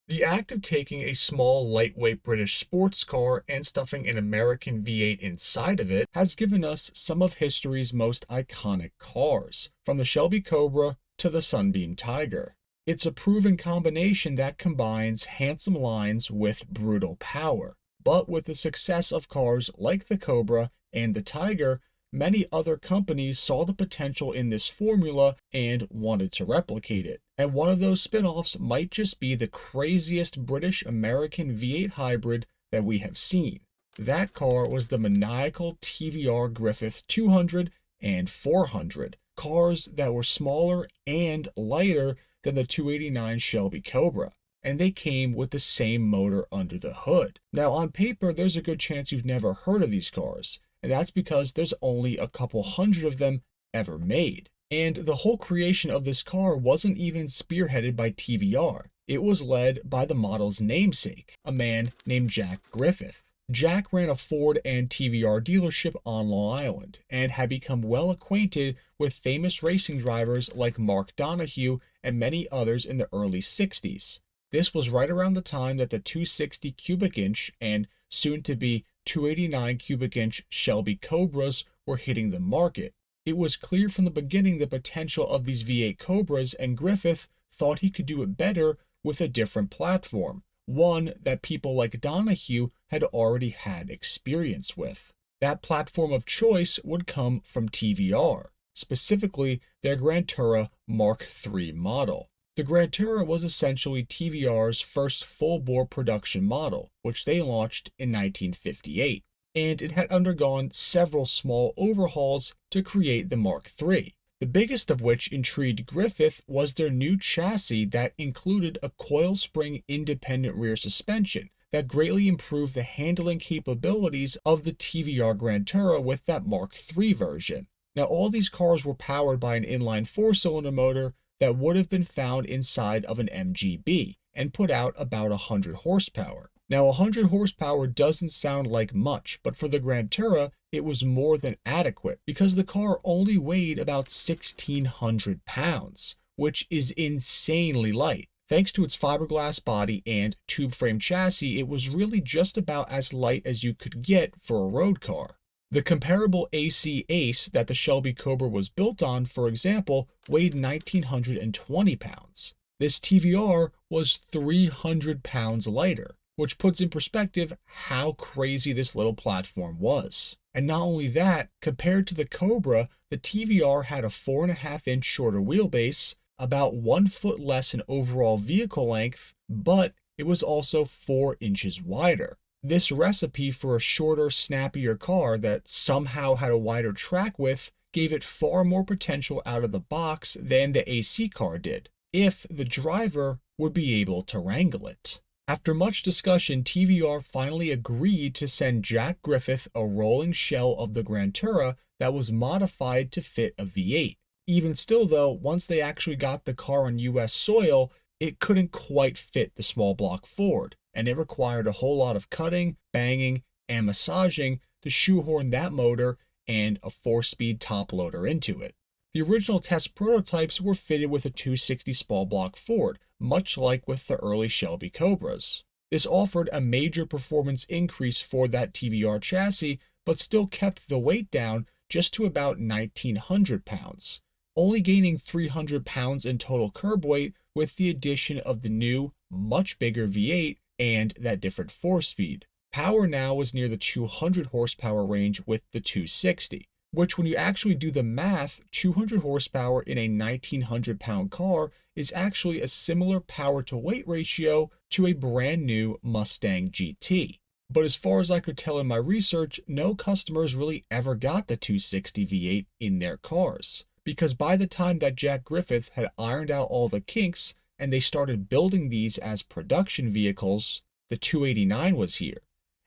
The act of taking a small, lightweight British sports car and stuffing an American V8 inside of it has given us some of history's most iconic cars, from the Shelby Cobra to the Sunbeam Tiger. It's a proven combination that combines handsome lines with brutal power. But with the success of cars like the Cobra and the Tiger, many other companies saw the potential in this formula and wanted to replicate it. And one of those spin-offs might just be the craziest British-American V8 hybrid that we have seen. That car was the maniacal TVR Griffith 200 and 400, cars that were smaller and lighter than the 289 Shelby Cobra, and they came with the same motor under the hood. Now, on paper, there's a good chance you've never heard of these cars, and that's because there's only a couple hundred of them ever made. And the whole creation of this car wasn't even spearheaded by TVR. It was led by the model's namesake, a man named Jack Griffith. Jack ran a Ford and TVR dealership on Long Island and had become well acquainted with famous racing drivers like Mark Donohue and many others in the early 60s. This was right around the time that the 260 cubic inch and soon to be 289 cubic inch Shelby Cobras were hitting the market. It was clear from the beginning the potential of these V8 Cobras, and Griffith thought he could do it better with a different platform, one that people like Donohue had already had experience with. That platform of choice would come from TVR, specifically their Grantura Mark III model. The Grantura was essentially TVR's first full-bore production model, which they launched in 1958, and it had undergone several small overhauls to create the Mark III. The biggest of which intrigued Griffith was their new chassis that included a coil spring independent rear suspension that greatly improved the handling capabilities of the TVR Grantura with that Mark III version. Now, all these cars were powered by an inline four-cylinder motor that would have been found inside of an MGB and put out about 100 horsepower. Now, 100 horsepower doesn't sound like much, but for the Grantura, it was more than adequate because the car only weighed about 1,600 pounds, which is insanely light. Thanks to its fiberglass body and tube frame chassis, it was really just about as light as you could get for a road car. The comparable AC Ace that the Shelby Cobra was built on, for example, weighed 1,920 pounds. This TVR was 300 pounds lighter, which puts in perspective how crazy this little platform was. And not only that, compared to the Cobra, the TVR had a 4.5-inch shorter wheelbase, about 1 foot less in overall vehicle length, but it was also 4 inches wider. This recipe for a shorter, snappier car that somehow had a wider track width gave it far more potential out of the box than the AC car did, if the driver would be able to wrangle it. After much discussion, TVR finally agreed to send Jack Griffith a rolling shell of the Grantura that was modified to fit a V8. Even still though, once they actually got the car on US soil, it couldn't quite fit the small block Ford, and it required a whole lot of cutting, banging, and massaging to shoehorn that motor and a 4-speed top loader into it. The original test prototypes were fitted with a 260 small block Ford, much like with the early Shelby Cobras. This offered a major performance increase for that TVR chassis, but still kept the weight down just to about 1,900 pounds, only gaining 300 pounds in total curb weight with the addition of the new, much bigger V8 and that different 4-speed. Power now was near the 200 horsepower range with the 260, which when you actually do the math, 200 horsepower in a 1,900 pound car is actually a similar power to weight ratio to a brand new Mustang GT. But as far as I could tell in my research, no customers really ever got the 260 V8 in their cars, because by the time that Jack Griffith had ironed out all the kinks and they started building these as production vehicles, the 289 was here,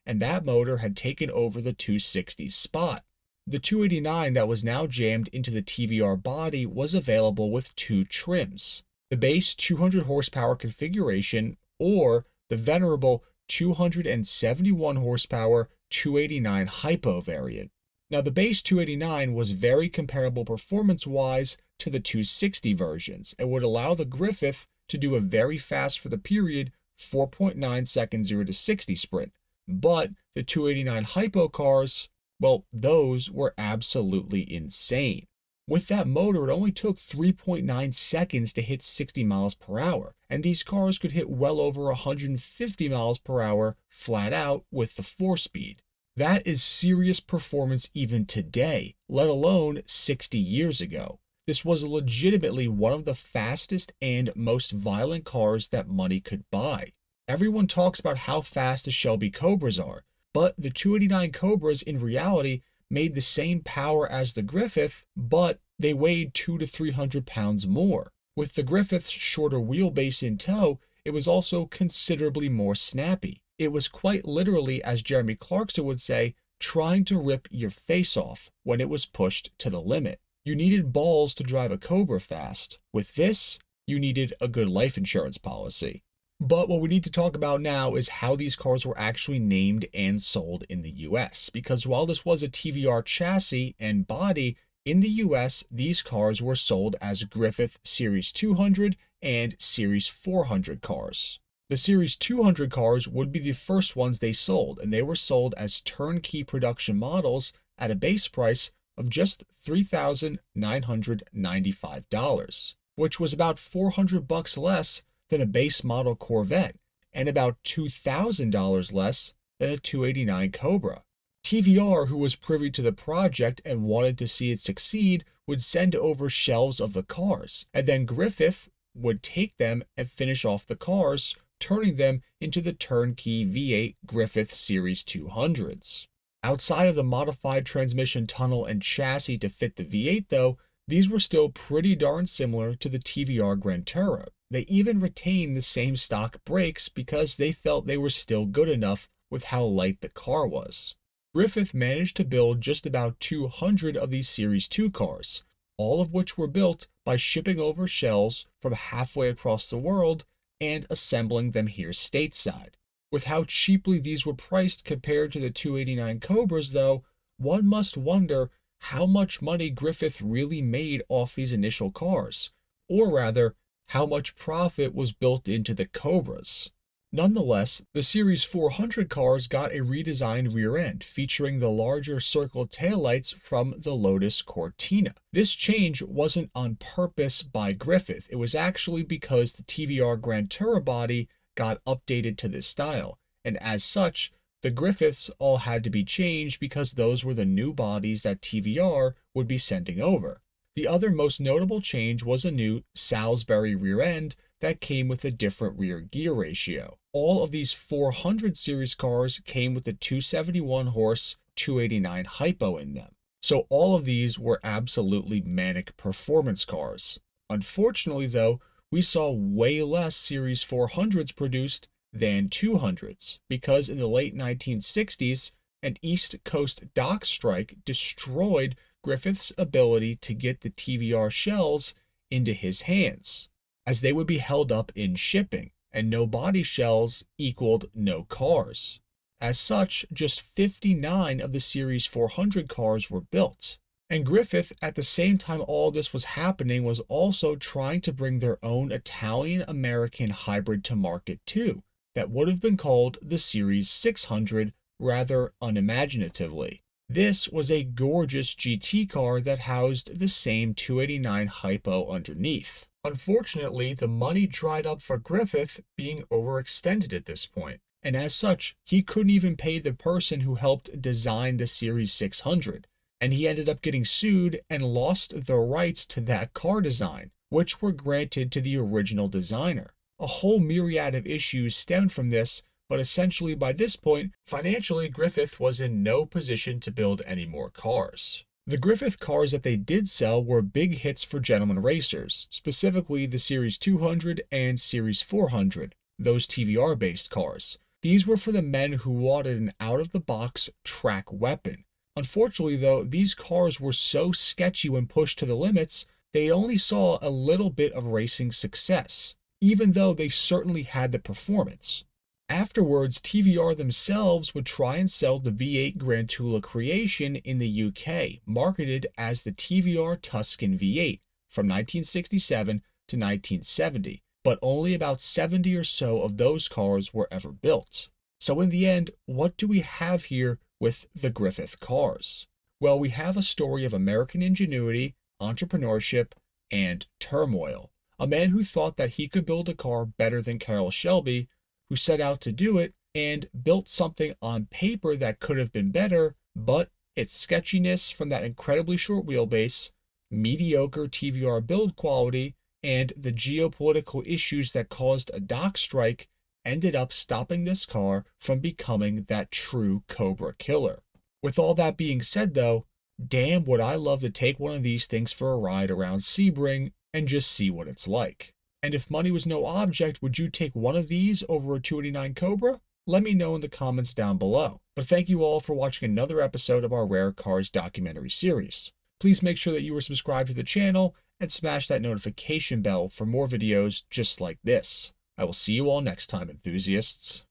and that motor had taken over the 260's spot. The 289 that was now jammed into the TVR body was available with 2 trims: the base 200 horsepower configuration or the venerable 271 horsepower 289 Hypo variant. Now, the base 289 was very comparable performance-wise to the 260 versions and would allow the Griffith to do a very fast for the period 4.9 second 0 to 60 sprint. But the 289 hypo cars, well, those were absolutely insane. With that motor, it only took 3.9 seconds to hit 60 miles per hour, and these cars could hit well over 150 miles per hour flat out with the 4-speed. That is serious performance even today, let alone 60 years ago. This was legitimately one of the fastest and most violent cars that money could buy. Everyone talks about how fast the Shelby Cobras are, but the 289 Cobras in reality made the same power as the Griffith, but they weighed 200 to 300 pounds more. With the Griffith's shorter wheelbase in tow, it was also considerably more snappy. It was quite literally, as Jeremy Clarkson would say, trying to rip your face off when it was pushed to the limit. You needed balls to drive a Cobra fast. With this, you needed a good life insurance policy. But what we need to talk about now is how these cars were actually named and sold in the US, because while this was a TVR chassis and body, in the US, these cars were sold as Griffith Series 200 and Series 400 cars. The Series 200 cars would be the first ones they sold, and they were sold as turnkey production models at a base price of just $3,995, which was about $400 less than a base model Corvette and about $2,000 less than a 289 Cobra. TVR, who was privy to the project and wanted to see it succeed, would send over shelves of the cars, and then Griffith would take them and finish off the cars, turning them into the turnkey V8 Griffith Series 200s. Outside of the modified transmission tunnel and chassis to fit the V8 though, these were still pretty darn similar to the TVR Grantura. They even retained the same stock brakes because they felt they were still good enough with how light the car was. Griffith managed to build just about 200 of these Series 2 cars, all of which were built by shipping over shells from halfway across the world and assembling them here stateside. With how cheaply these were priced compared to the 289 Cobras though, one must wonder how much money Griffith really made off these initial cars, or rather, how much profit was built into the Cobras. Nonetheless, the Series 400 cars got a redesigned rear end featuring the larger circle taillights from the Lotus Cortina. This change wasn't on purpose by Griffith, it was actually because the TVR Grantura body got updated to this style, and as such, the Griffiths all had to be changed because those were the new bodies that TVR would be sending over. The other most notable change was a new Salisbury rear end that came with a different rear gear ratio. All of these 400 series cars came with the 271 horse 289 hypo in them. So all of these were absolutely manic performance cars. Unfortunately though, we saw way less Series 400s produced than 200s because in the late 1960s, an East Coast dock strike destroyed Griffith's ability to get the TVR shells into his hands, as they would be held up in shipping, and no body shells equaled no cars. As such, just 59 of the Series 400 cars were built. And Griffith, at the same time all this was happening, was also trying to bring their own Italian-American hybrid to market too, that would have been called the Series 600 rather unimaginatively. This was a gorgeous GT car that housed the same 289 hypo underneath. Unfortunately, the money dried up for Griffith, being overextended at this point, and as such, he couldn't even pay the person who helped design the Series 600, and he ended up getting sued and lost the rights to that car design, which were granted to the original designer. A whole myriad of issues stemmed from this, but essentially by this point, financially, Griffith was in no position to build any more cars. The Griffith cars that they did sell were big hits for gentleman racers, specifically the Series 200 and Series 400, those TVR-based cars. These were for the men who wanted an out-of-the-box track weapon. Unfortunately, though, these cars were so sketchy when pushed to the limits, they only saw a little bit of racing success, even though they certainly had the performance. Afterwards, TVR themselves would try and sell the V8 Grantula creation in the UK, marketed as the TVR Tuscan V8 from 1967 to 1970, but only about 70 or so of those cars were ever built. So in the end, what do we have here with the Griffith cars? Well, we have a story of American ingenuity, entrepreneurship, and turmoil. A man who thought that he could build a car better than Carroll Shelby, who set out to do it and built something on paper that could have been better, but its sketchiness from that incredibly short wheelbase, mediocre TVR build quality, and the geopolitical issues that caused a dock strike ended up stopping this car from becoming that true Cobra killer. With all that being said though, damn would I love to take one of these things for a ride around Sebring and just see what it's like. And if money was no object, would you take one of these over a 289 Cobra? Let me know in the comments down below. But thank you all for watching another episode of our Rare Cars documentary series. Please make sure that you are subscribed to the channel and smash that notification bell for more videos just like this. I will see you all next time, enthusiasts.